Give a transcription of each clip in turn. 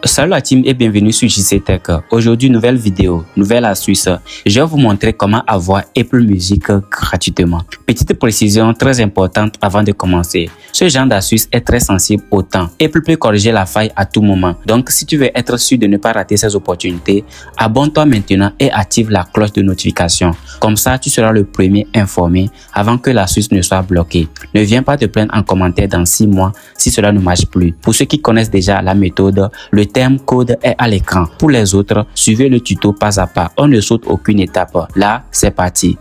Salut la team et bienvenue sur JC Tech. Aujourd'hui, nouvelle vidéo, nouvelle astuce. Je vais vous montrer comment avoir Apple Music gratuitement. Petite précision très importante avant de commencer. Ce genre d'astuce est très sensible au temps. Apple peut corriger la faille à tout moment. Donc, si tu veux être sûr de ne pas rater ces opportunités, abonne-toi maintenant et active la cloche de notification. Comme ça, tu seras le premier informé avant que l'astuce ne soit bloquée. Ne viens pas te plaindre en commentaire dans 6 mois si cela ne marche plus. Pour ceux qui connaissent déjà la méthode, le terme code est à l'écran. Pour les autres, suivez le tuto pas à pas. On ne saute aucune étape. Là, c'est parti.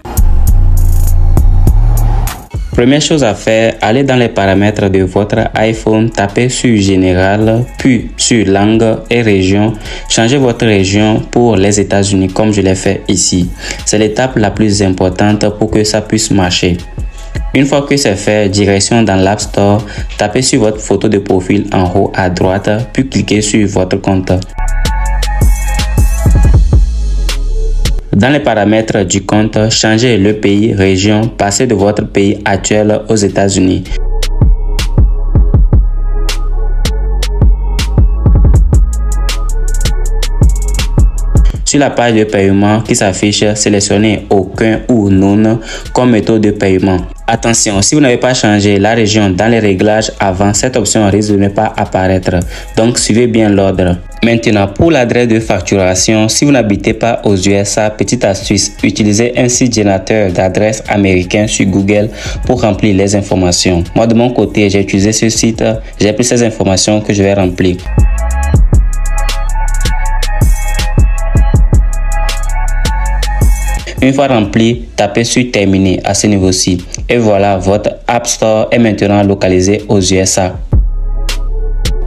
Première chose à faire, allez dans les paramètres de votre iPhone, tapez sur Général, puis sur Langue et Région. Changez votre région pour les États-Unis comme je l'ai fait ici. C'est l'étape la plus importante pour que ça puisse marcher. Une fois que c'est fait, direction dans l'App Store, tapez sur votre photo de profil en haut à droite, puis cliquez sur votre compte. Dans les paramètres du compte, changez le pays, région, passez de votre pays actuel aux États-Unis. Sur la page de paiement qui s'affiche, sélectionnez aucun ou non comme méthode de paiement. Attention, si vous n'avez pas changé la région dans les réglages avant, cette option risque de ne pas apparaître. Donc, suivez bien l'ordre. Maintenant, pour l'adresse de facturation, si vous n'habitez pas aux USA, petite astuce, utilisez un site générateur d'adresses américain sur Google pour remplir les informations. Moi, de mon côté, j'ai utilisé ce site, j'ai pris ces informations que je vais remplir. Une fois rempli, tapez sur terminer à ce niveau-ci. Et voilà, votre App Store est maintenant localisé aux USA.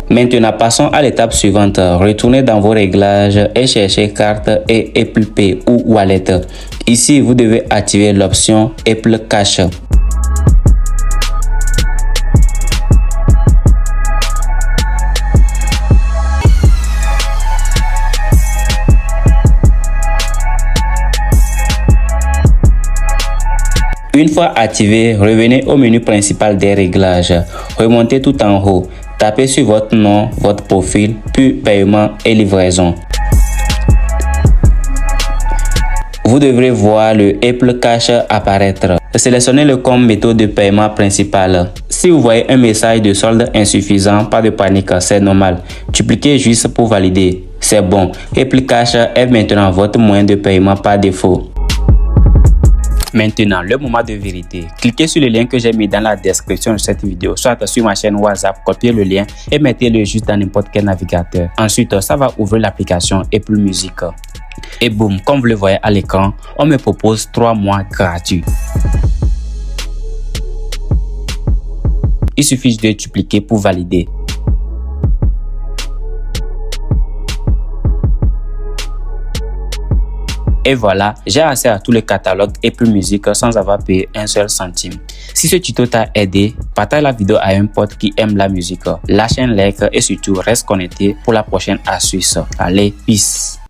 Maintenant, passons à l'étape suivante. Retournez dans vos réglages et cherchez carte et Apple Pay ou Wallet. Ici, vous devez activer l'option Apple Cash. Une fois activé, revenez au menu principal des réglages. Remontez tout en haut. Tapez sur votre nom, votre profil, puis paiement et livraison. Vous devrez voir le Apple Cash apparaître. Sélectionnez-le comme méthode de paiement principale. Si vous voyez un message de solde insuffisant, pas de panique, c'est normal. Dupliquez juste pour valider. C'est bon. Apple Cash est maintenant votre moyen de paiement par défaut. Maintenant, le moment de vérité. Cliquez sur le lien que j'ai mis dans la description de cette vidéo, soit sur ma chaîne WhatsApp, copiez le lien et mettez-le juste dans n'importe quel navigateur. Ensuite, ça va ouvrir l'application Apple Music. Et boum, comme vous le voyez à l'écran, on me propose 3 mois gratuits. Il suffit de dupliquer pour valider. Et voilà, j'ai accès à tous les catalogues Apple Music sans avoir payé un seul centime. Si ce tuto t'a aidé, partage la vidéo à un pote qui aime la musique. Lâche un like et surtout reste connecté pour la prochaine astuce. Allez, peace!